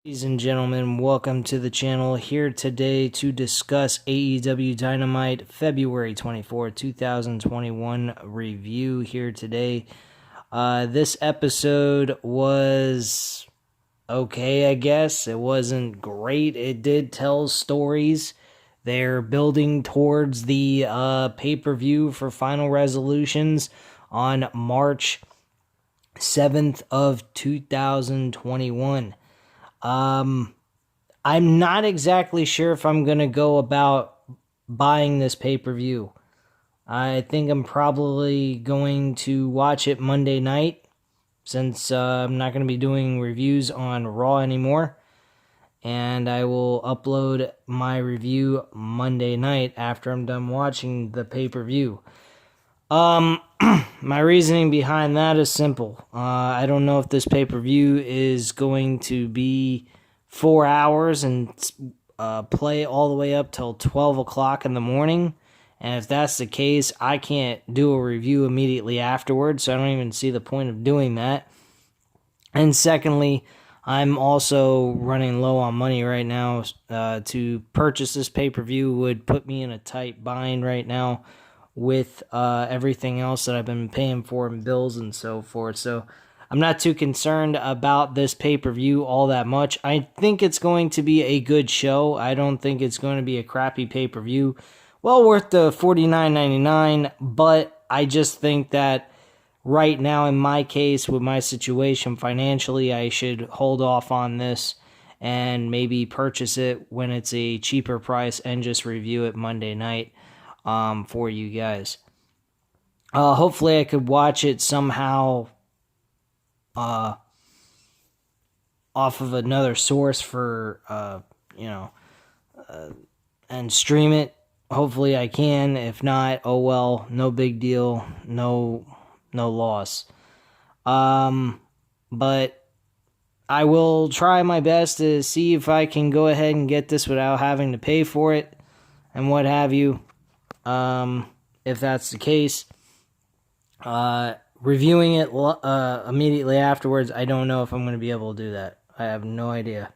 Ladies and gentlemen, welcome to the channel. Here today to discuss AEW Dynamite February 24, 2021 review here today. This episode was okay, I guess. It wasn't great. It did tell stories. They're building towards the pay-per-view for Final Resolutions on March 7th of 2021. I'm not exactly sure if I'm going to go about buying this pay-per-view. I think I'm probably going to watch it Monday night, since I'm not going to be doing reviews on Raw anymore. And I will upload my review Monday night after I'm done watching the pay-per-view. My reasoning behind that is simple. I don't know if this pay-per-view is going to be 4 hours and play all the way up till 12 o'clock in the morning. And if that's the case, I can't do a review immediately afterwards, so I don't even see the point of doing that. And secondly, I'm also running low on money right now. To purchase this pay-per-view would put me in a tight bind right now with everything else that I've been paying for and bills and so forth. So I'm not too concerned about this pay-per-view all that much. I think it's going to be a good show. I don't think it's going to be a crappy pay-per-view. Well worth the $49.99, but I just think that right now, in my case, with my situation financially, I should hold off on this and maybe purchase it when it's a cheaper price and just review it Monday night for you guys. Hopefully I could watch it somehow off of another source for, and stream it. Hopefully I can. If not, oh well, no big deal. No loss. But I will try my best to see if I can go ahead and get this without having to pay for it and what have you. If that's the case, reviewing it immediately afterwards, I don't know if I'm going to be able to do that. I have no idea.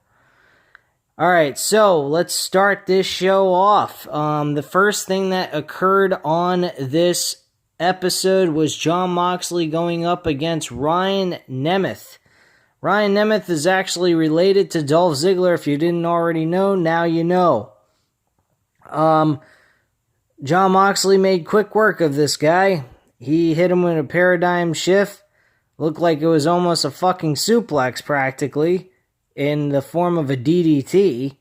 Alright, so let's start this show off. The first thing that occurred on this episode was Jon Moxley going up against Ryan Nemeth. Ryan Nemeth is actually related to Dolph Ziggler. If you didn't already know, now you know. Jon Moxley made quick work of this guy. He hit him with a paradigm shift. Looked like it was almost a fucking suplex practically, in the form of a DDT.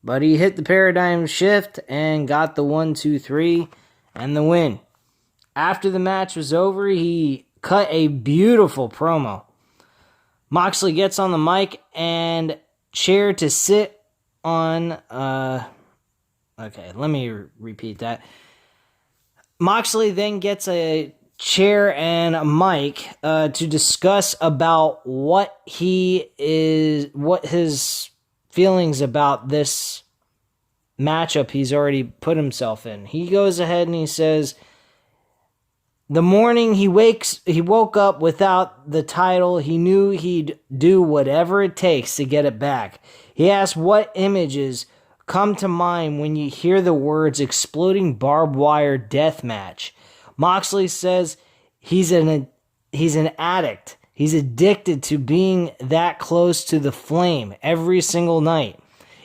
But he hit the paradigm shift and got the 1, 2, 3 and the win. After the match was over, he cut a beautiful promo. Moxley gets on the mic and chair to sit on. Okay, let me repeat that. Moxley then gets a chair and a mic to discuss about what his feelings about this matchup he's already put himself in. He goes ahead and he says, the morning he woke up without the title, he knew he'd do whatever it takes to get it back. He asked what images come to mind when you hear the words exploding barbed wire death match. Moxley says he's an addict. He's addicted to being that close to the flame every single night.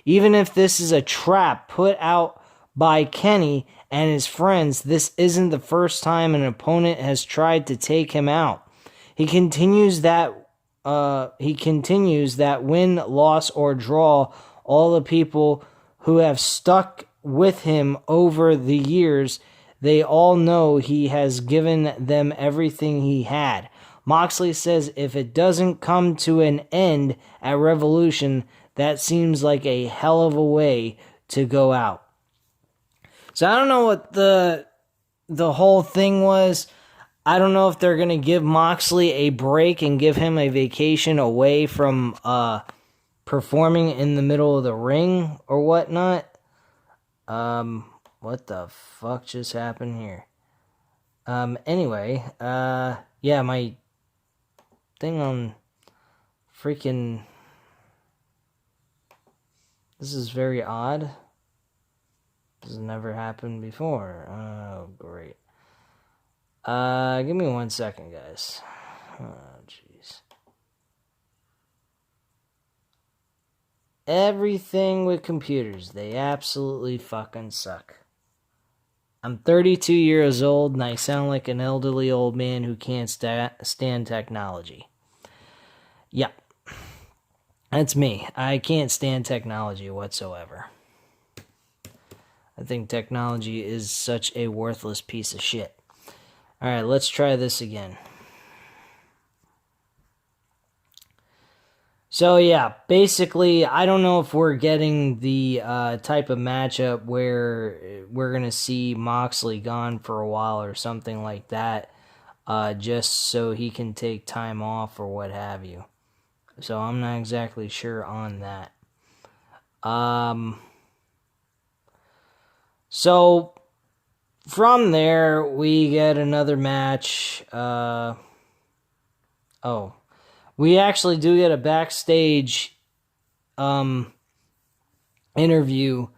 Even if this is a trap put out by Kenny and his friends, this isn't the first time an opponent has tried to take him out. He continues that win, loss, or draw, all the people who have stuck with him over the years, they all know he has given them everything he had. Moxley says if it doesn't come to an end at Revolution, that seems like a hell of a way to go out. So I don't know what the whole thing was. I don't know if they're going to give Moxley a break and give him a vacation away from performing in the middle of the ring or whatnot. What the fuck just happened here? Anyway, yeah, my thing on freaking This is very odd. This has never happened before. Oh, great. Give me 1 second, guys. Oh, jeez. Everything with computers, they absolutely fucking suck. I'm 32 years old, and I sound like an elderly old man who can't stand technology. Yeah. That's me. I can't stand technology whatsoever. I think technology is such a worthless piece of shit. Alright, let's try this again. So yeah, basically, I don't know if we're getting the type of matchup where we're going to see Moxley gone for a while or something like that, just so he can take time off or what have you. So I'm not exactly sure on that. So from there, we get another match. We actually do get a backstage interview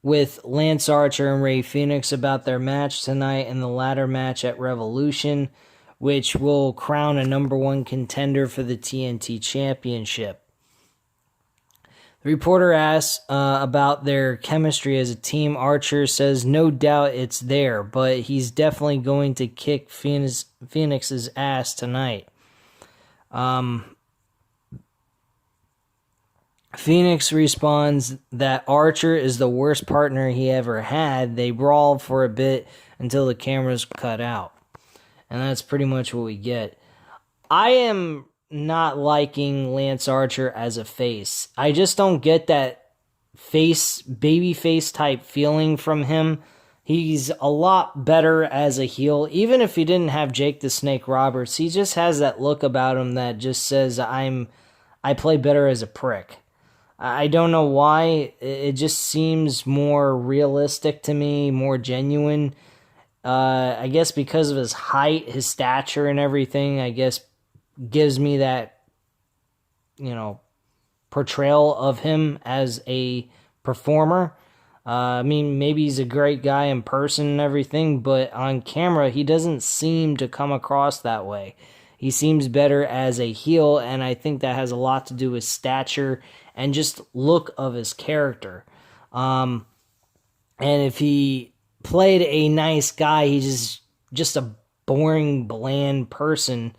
with Lance Archer and Rey Fenix about their match tonight and the ladder match at Revolution, which will crown a #1 contender for the TNT Championship. The reporter asks about their chemistry as a team. Archer says no doubt it's there, but he's definitely going to kick Phoenix's ass tonight. Phoenix responds that Archer is the worst partner he ever had. They brawl for a bit until the cameras cut out. And that's pretty much what we get. I am not liking Lance Archer as a face. I just don't get that baby face type feeling from him. He's a lot better as a heel. Even if he didn't have Jake the Snake Roberts, he just has that look about him that just says, I play better as a prick. I don't know why. It just seems more realistic to me, more genuine. I guess because of his height, his stature and everything, I guess gives me that, portrayal of him as a performer. I mean, maybe he's a great guy in person and everything, but on camera, he doesn't seem to come across that way. He seems better as a heel, and I think that has a lot to do with stature and just look of his character. And if he played a nice guy, he's just a boring, bland person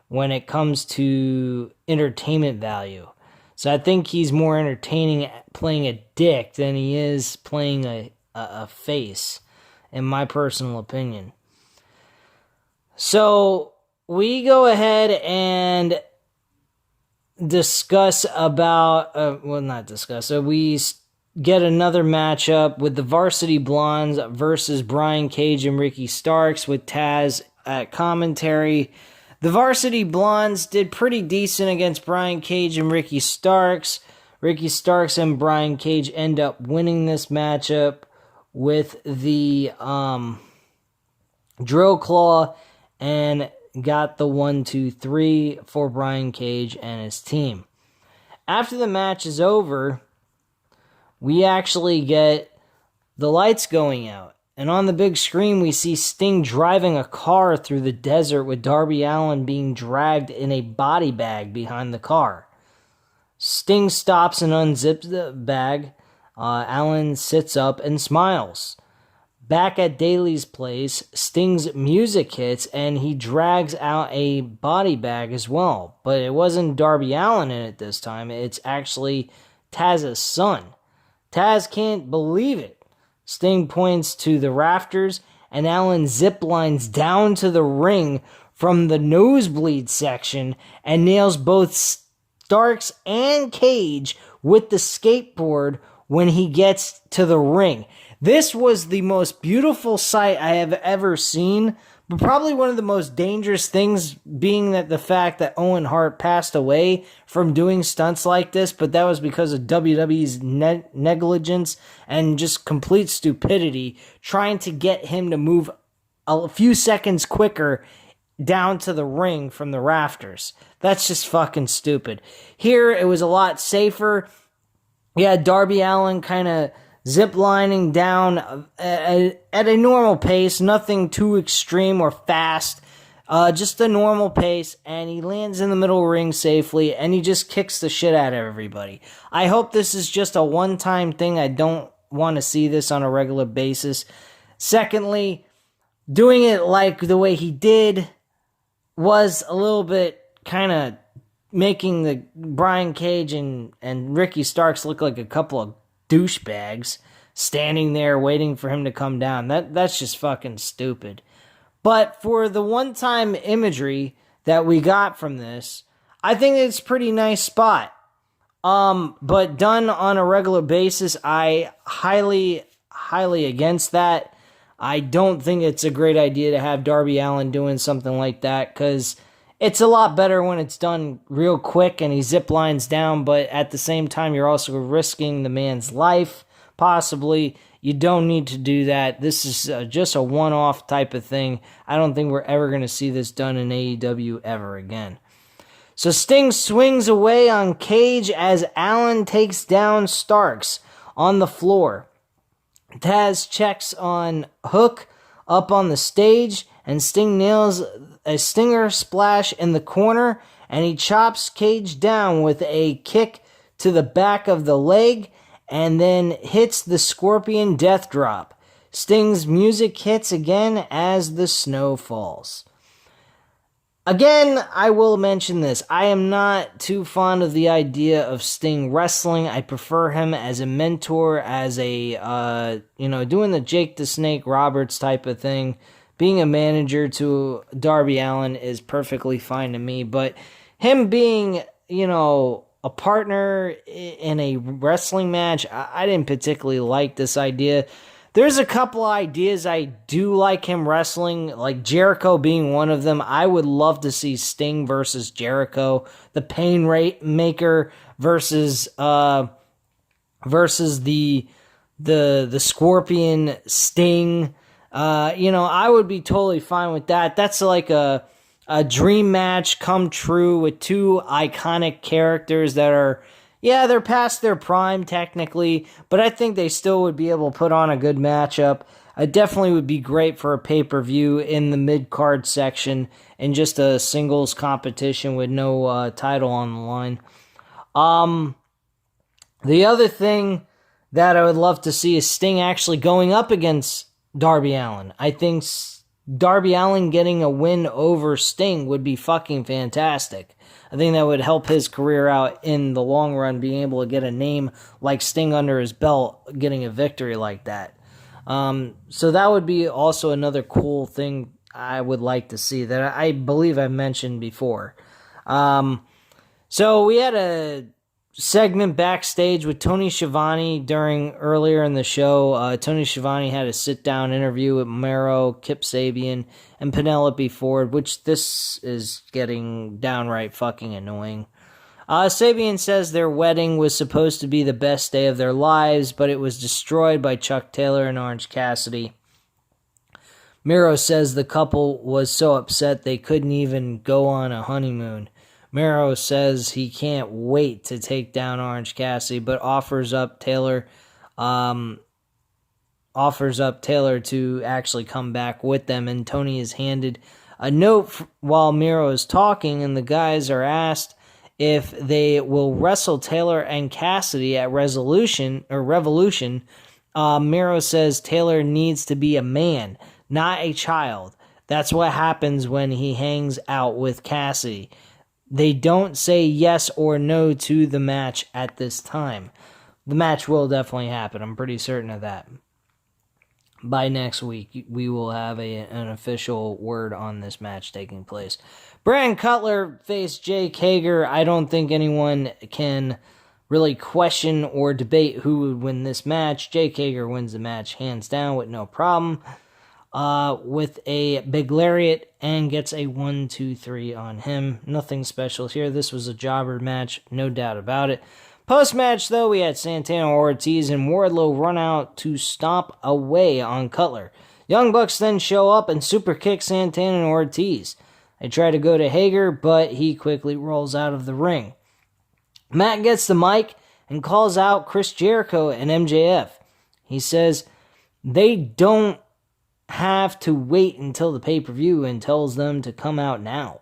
when it comes to entertainment value. So I think he's more entertaining playing a dick than he is playing a face, in my personal opinion. So we go ahead and discuss about, we get another matchup with the Varsity Blondes versus Brian Cage and Ricky Starks with Taz at commentary. The Varsity Blondes did pretty decent against Brian Cage and Ricky Starks. Ricky Starks and Brian Cage end up winning this matchup with the drill claw and got the 1-2-3 for Brian Cage and his team. After the match is over, we actually get the lights going out. And on the big screen, we see Sting driving a car through the desert with Darby Allin being dragged in a body bag behind the car. Sting stops and unzips the bag. Allin sits up and smiles. Back at Daly's place, Sting's music hits and he drags out a body bag as well. But it wasn't Darby Allin in it this time. It's actually Taz's son. Taz can't believe it. Sting points to the rafters, and Allin ziplines down to the ring from the nosebleed section and nails both Starks and Cage with the skateboard when he gets to the ring. This was the most beautiful sight I have ever seen, but probably one of the most dangerous things being that the fact that Owen Hart passed away from doing stunts like this, but that was because of WWE's negligence and just complete stupidity, trying to get him to move a few seconds quicker down to the ring from the rafters. That's just fucking stupid. Here, it was a lot safer. Yeah, Darby Allin kind of ziplining down at a normal pace, nothing too extreme or fast, just a normal pace, and he lands in the middle ring safely, and he just kicks the shit out of everybody. I hope this is just a one-time thing. I don't want to see this on a regular basis. Secondly, doing it like the way he did was a little bit kind of making the Brian Cage and Ricky Starks look like a couple of douchebags standing there waiting for him to come down. That's just fucking stupid. But for the one-time imagery that we got from this, I think it's a pretty nice spot. But done on a regular basis, I highly against that. I don't think it's a great idea to have Darby Allin doing something like that, because it's a lot better when it's done real quick and he zip lines down, but at the same time, you're also risking the man's life, possibly. You don't need to do that. This is just a one-off type of thing. I don't think we're ever going to see this done in AEW ever again. So Sting swings away on Cage as Allin takes down Starks on the floor. Taz checks on Hook up on the stage, and Sting nails a stinger splash in the corner, and he chops Cage down with a kick to the back of the leg, and then hits the Scorpion Death Drop. Sting's music hits again as the snow falls. Again, I will mention this. I am not too fond of the idea of Sting wrestling. I prefer him as a mentor, as a, doing the Jake the Snake Roberts type of thing. Being a manager to Darby Allin is perfectly fine to me. But him being, a partner in a wrestling match, I didn't particularly like this idea. There's a couple ideas I do like him wrestling, like Jericho being one of them. I would love to see Sting versus Jericho, the Pain Maker versus the Scorpion Sting. I would be totally fine with that. That's like a dream match come true with two iconic characters that are, they're past their prime technically, but I think they still would be able to put on a good matchup. It definitely would be great for a pay-per-view in the mid-card section and just a singles competition with no title on the line. The other thing that I would love to see is Sting actually going up against Darby Allin. I think Darby Allin getting a win over Sting would be fucking fantastic. I think that would help his career out in the long run, being able to get a name like Sting under his belt, getting a victory like that. So that would be also another cool thing I would like to see that I believe I mentioned before. So we had a segment backstage with Tony Schiavone earlier in the show. Tony Schiavone had a sit-down interview with Mero, Kip Sabian, and Penelope Ford, which this is getting downright fucking annoying. Sabian says their wedding was supposed to be the best day of their lives, but it was destroyed by Chuck Taylor and Orange Cassidy. Mero says the couple was so upset they couldn't even go on a honeymoon. Mero says he can't wait to take down Orange Cassidy, but offers up Taylor to actually come back with them, and Tony is handed a note while Mero is talking, and the guys are asked if they will wrestle Taylor and Cassidy at Revolution. Mero says Taylor needs to be a man, not a child. That's what happens when he hangs out with Cassidy. They don't say yes or no to the match at this time. The match will definitely happen. I'm pretty certain of that. By next week, we will have an official word on this match taking place. Brandon Cutler faced Jake Hager. I don't think anyone can really question or debate who would win this match. Jake Hager wins the match hands down with no problem. With a big lariat and gets a 1-2-3 on him. Nothing special here. This was a jobber match, no doubt about it. Post-match, though, we had Santana Ortiz and Wardlow run out to stomp away on Cutler. Young Bucks then show up and super kick Santana and Ortiz. They try to go to Hager, but he quickly rolls out of the ring. Matt gets the mic and calls out Chris Jericho and MJF. He says they don't have to wait until the pay-per-view and tells them to come out now.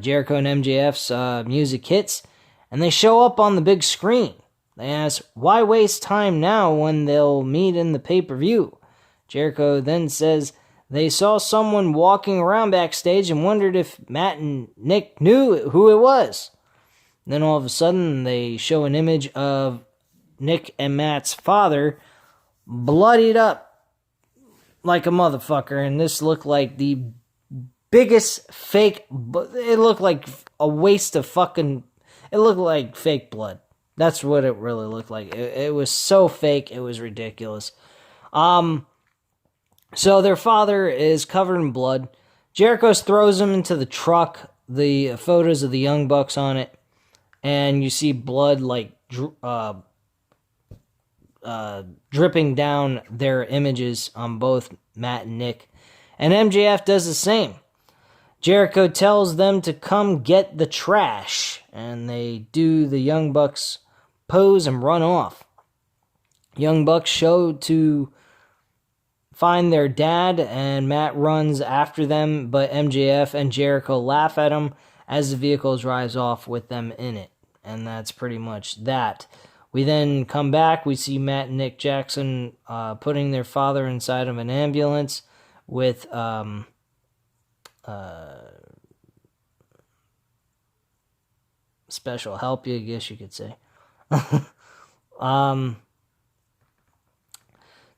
Jericho and MJF's music hits, and they show up on the big screen. They ask, why waste time now when they'll meet in the pay-per-view? Jericho then says they saw someone walking around backstage and wondered if Matt and Nick knew who it was. Then all of a sudden, they show an image of Nick and Matt's father bloodied up like a motherfucker, and this looked like the biggest fake. It looked like a waste of fucking. It looked like fake blood. That's what it really looked like. It was so fake, it was ridiculous. So their father is covered in blood. Jericho throws him into the truck. The photos of the Young Bucks on it, and you see blood like dripping down their images on both Matt and Nick. And MJF does the same. Jericho tells them to come get the trash, and they do the Young Bucks pose and run off. Young Bucks show to find their dad, and Matt runs after them, but MJF and Jericho laugh at him as the vehicle drives off with them in it. And that's pretty much that. We then come back. We see Matt and Nick Jackson putting their father inside of an ambulance with special help, I guess you could say.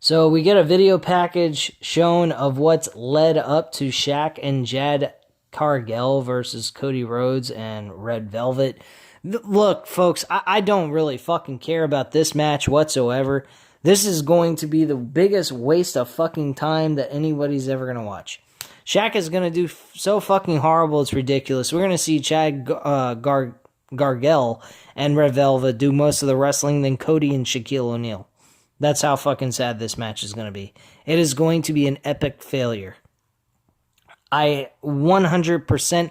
So we get a video package shown of what's led up to Shaq and Jad Cargill versus Cody Rhodes and Red Velvet. Look, folks, I don't really fucking care about this match whatsoever. This is going to be the biggest waste of fucking time that anybody's ever going to watch. Shaq is going to do so fucking horrible, it's ridiculous. We're going to see Chad Gargel and Red Velvet do most of the wrestling than Cody and Shaquille O'Neal. That's how fucking sad this match is going to be. It is going to be an epic failure. I 100%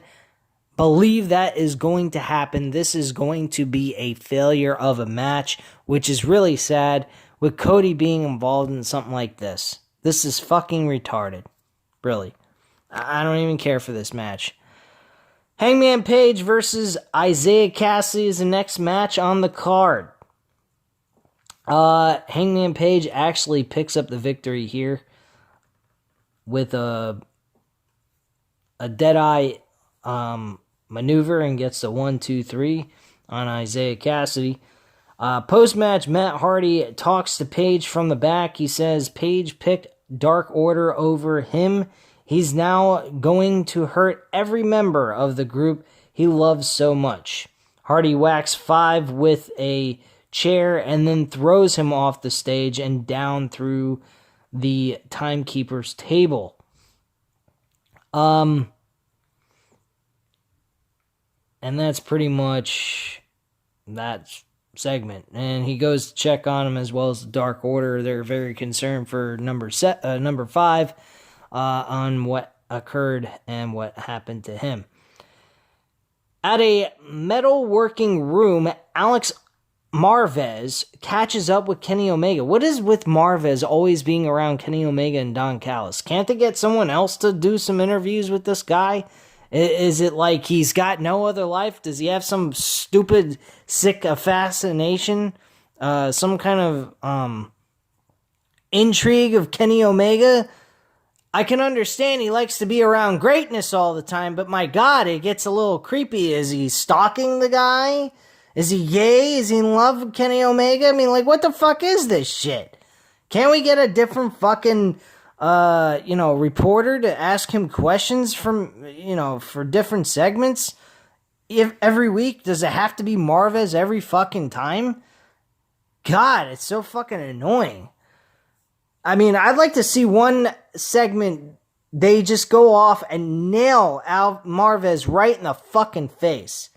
believe that is going to happen. This is going to be a failure of a match, which is really sad with Cody being involved in something like this. This is fucking retarded. Really. I don't even care for this match. Hangman Page versus Isaiah Cassidy is the next match on the card. Hangman Page actually picks up the victory here with a Deadeye maneuver and gets the 1-2-3 on Isaiah Cassidy. Post-match, Matt Hardy talks to Page from the back. He says Page picked Dark Order over him. He's now going to hurt every member of the group he loves so much. Hardy whacks 5 with a chair and then throws him off the stage and down through the timekeeper's table. And that's pretty much that segment. And he goes to check on him as well as the Dark Order. They're very concerned for number 5 on what occurred and what happened to him. At a metalworking room, Alex Marvez catches up with Kenny Omega. What is with Marvez always being around Kenny Omega and Don Callis? Can't they get someone else to do some interviews with this guy? Is it like he's got no other life? Does he have some stupid, sick fascination? Some kind of intrigue of Kenny Omega? I can understand he likes to be around greatness all the time, but my God, it gets a little creepy. Is he stalking the guy? Is he gay? Is he in love with Kenny Omega? I mean, like, what the fuck is this shit? Can't we get a different fucking, reporter to ask him questions from, for different segments? If every week, does it have to be Marvez every fucking time? God, it's so fucking annoying. I mean, I'd like to see one segment, they just go off and nail out Marvez right in the fucking face.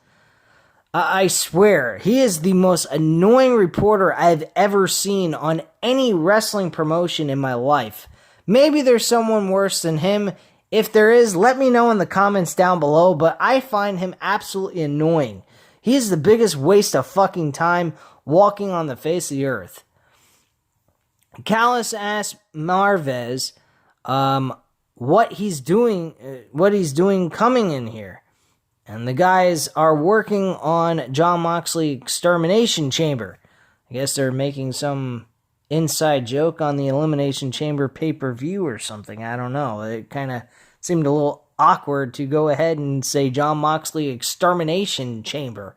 I swear, he is the most annoying reporter I've ever seen on any wrestling promotion in my life. Maybe there's someone worse than him. If there is, let me know in the comments down below, but I find him absolutely annoying. He is the biggest waste of fucking time. walking on the face of the earth. Callis asked Marvez what he's doing coming in here. And the guys are working on Jon Moxley Extermination Chamber. I guess they're making some inside joke on the Elimination Chamber pay-per-view or something. I don't know. It kind of seemed a little awkward to go ahead and say Jon Moxley Extermination Chamber.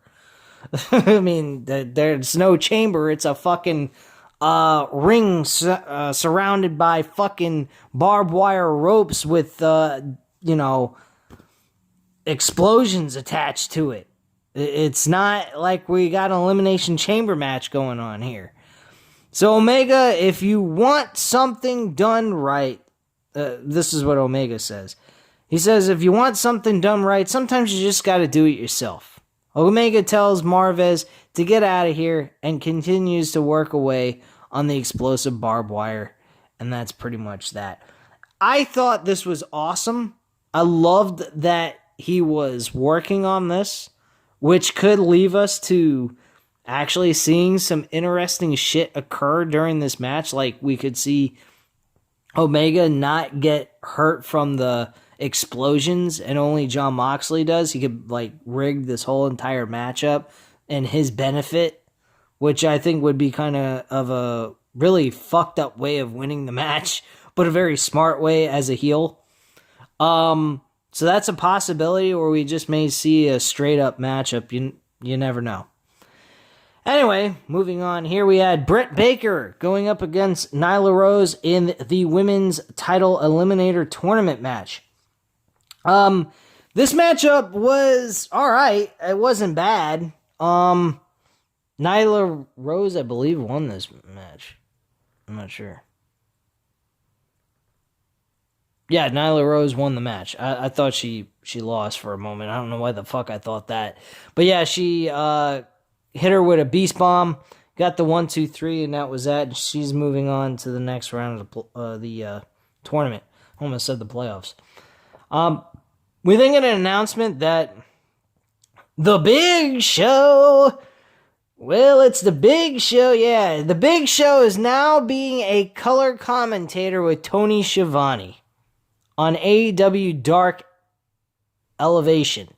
I mean, there's no chamber. It's a fucking ring surrounded by fucking barbed wire ropes with, explosions attached to it. It's not like we got an Elimination Chamber match going on here. So Omega, if you want something done right, this is what Omega says. He says, if you want something done right, sometimes you just got to do it yourself. Omega tells Marvez to get out of here and continues to work away on the explosive barbed wire. And that's pretty much that. I thought this was awesome. I loved that he was working on this, which could leave us to actually seeing some interesting shit occur during this match. Like, we could see Omega not get hurt from the explosions and only Jon Moxley does. He could, rig this whole entire matchup in his benefit, which I think would be kind of a really fucked up way of winning the match, but a very smart way as a heel. So that's a possibility, or we just may see a straight-up matchup. You never know. Anyway, moving on. Here we had Brent Baker going up against Nyla Rose in the women's title Eliminator tournament match. This matchup was alright. It wasn't bad. Nyla Rose, I believe, won this match. I'm not sure. Yeah, Nyla Rose won the match. I thought she lost for a moment. I don't know why the fuck I thought that. But yeah, she hit her with a beast bomb, got the 1, 2, 3, and that was that. She's moving on to the next round of the tournament. Almost said the playoffs. We then get an announcement that the Big Show... Well, it's the Big Show, yeah. The Big Show is now being a color commentator with Tony Schiavone on AEW Dark Elevation.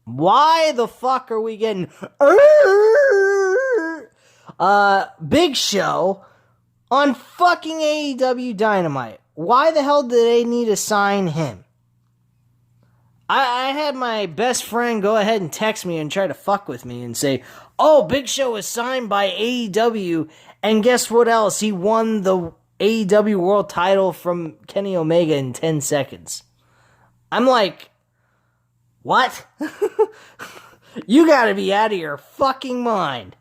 Why the fuck are we getting Big Show on fucking AEW Dynamite? Why the hell do they need to sign him? I had my best friend go ahead and text me and try to fuck with me and say, oh, Big Show is signed by AEW, and guess what else? He won the AEW World title from Kenny Omega in 10 seconds. I'm like, what? You gotta be out of your fucking mind.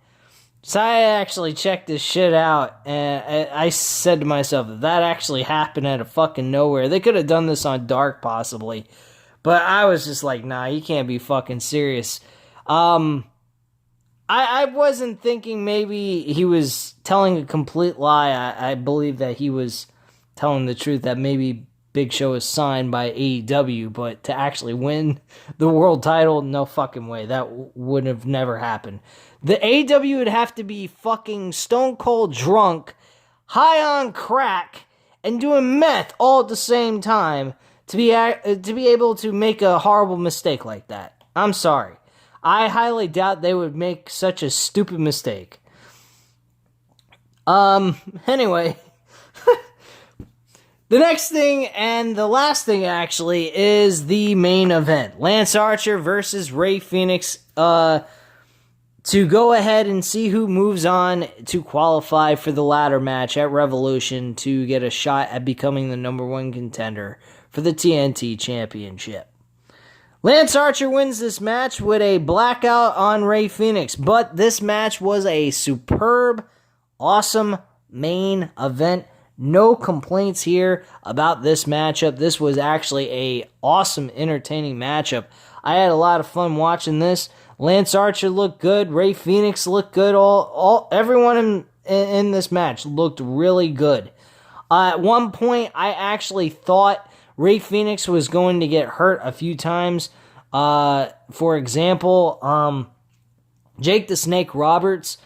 So I actually checked this shit out, and I said to myself, if that actually happened out of fucking nowhere, they could have done this on Dark possibly. But I was just like, nah, you can't be fucking serious. I wasn't thinking maybe he was telling a complete lie. I believe that he was telling the truth, that maybe Big Show is signed by AEW, but to actually win the world title, no fucking way. That would have never happened. The AEW would have to be fucking stone cold drunk, high on crack, and doing meth all at the same time to be able to make a horrible mistake like that. I'm sorry. I highly doubt they would make such a stupid mistake. Anyway. The next thing, and the last thing actually, is the main event. Lance Archer versus Rey Fenix, to go ahead and see who moves on to qualify for the ladder match at Revolution to get a shot at becoming the number one contender for the TNT Championship. Lance Archer wins this match with a blackout on Rey Fenix, but this match was a superb, awesome main event. No complaints here about this matchup. This was actually a awesome, entertaining matchup. I had a lot of fun watching this. Lance Archer looked good. Rey Fenix looked good. Everyone in this match looked really good. At one point, I actually thought Rey Fenix was going to get hurt a few times. For example, Jake the Snake Roberts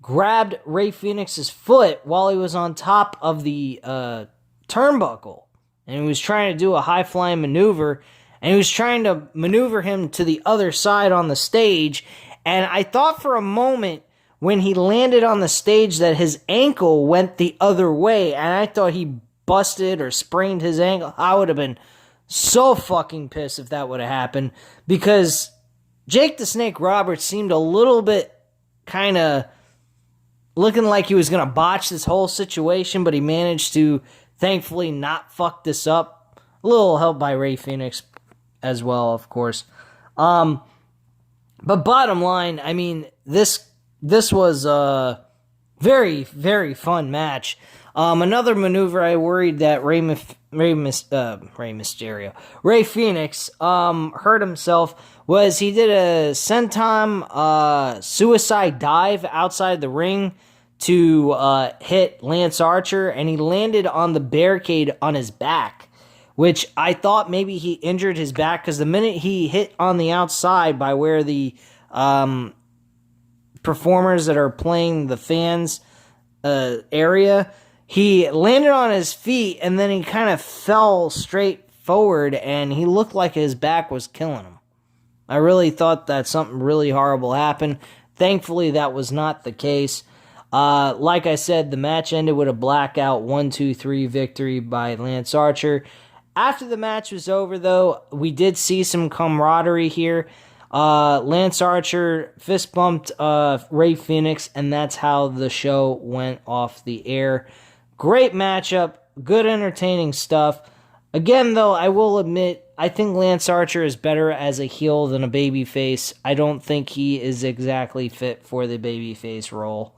grabbed Rey Fenix's foot while he was on top of the turnbuckle. And he was trying to do a high-flying maneuver. And he was trying to maneuver him to the other side on the stage. And I thought for a moment when he landed on the stage that his ankle went the other way. And I thought he busted or sprained his ankle. I would have been so fucking pissed if that would have happened. Because Jake the Snake Roberts seemed a little bit kind of looking like he was going to botch this whole situation. But he managed to thankfully not fuck this up. A little help by Rey Fenix as well, of course. But bottom line, I mean, this was a very, very fun match. Another maneuver I worried that Rey Fenix hurt himself was he did a senton suicide dive outside the ring to hit Lance Archer, and he landed on the barricade on his back, which I thought maybe he injured his back, because the minute he hit on the outside by where the performers that are playing the fans area, he landed on his feet, and then he kind of fell straight forward, and he looked like his back was killing him. I really thought that something really horrible happened. Thankfully, that was not the case. Like I said, the match ended with a blackout 1-2-3 victory by Lance Archer. After the match was over, though, we did see some camaraderie here. Lance Archer fist bumped Rey Fenix, and that's how the show went off the air. Great matchup, good entertaining stuff. Again, though, I will admit, I think Lance Archer is better as a heel than a babyface. I don't think he is exactly fit for the babyface role.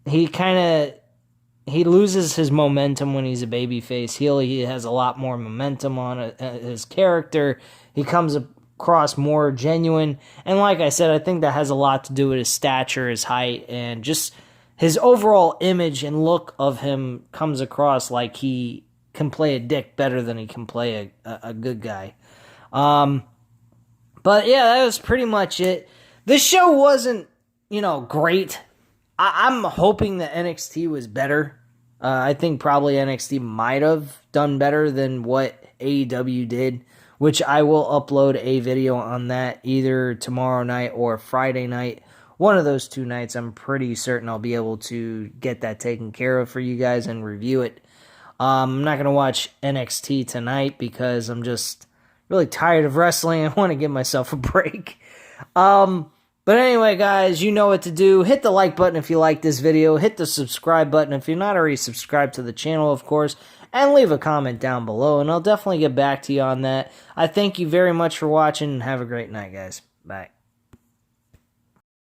He loses his momentum when he's a babyface heel. He has a lot more momentum on his character. He comes across more genuine. And like I said, I think that has a lot to do with his stature, his height, and just his overall image and look of him comes across like he can play a dick better than he can play a good guy. But yeah, that was pretty much it. This show wasn't, great. I'm hoping that NXT was better. I think probably NXT might have done better than what AEW did, which I will upload a video on that either tomorrow night or Friday night. One of those two nights, I'm pretty certain I'll be able to get that taken care of for you guys and review it. I'm not going to watch NXT tonight because I'm just really tired of wrestling. I want to give myself a break. But anyway, guys, you know what to do. Hit the like button if you like this video. Hit the subscribe button if you're not already subscribed to the channel, of course. And leave a comment down below, and I'll definitely get back to you on that. I thank you very much for watching, and have a great night, guys. Bye.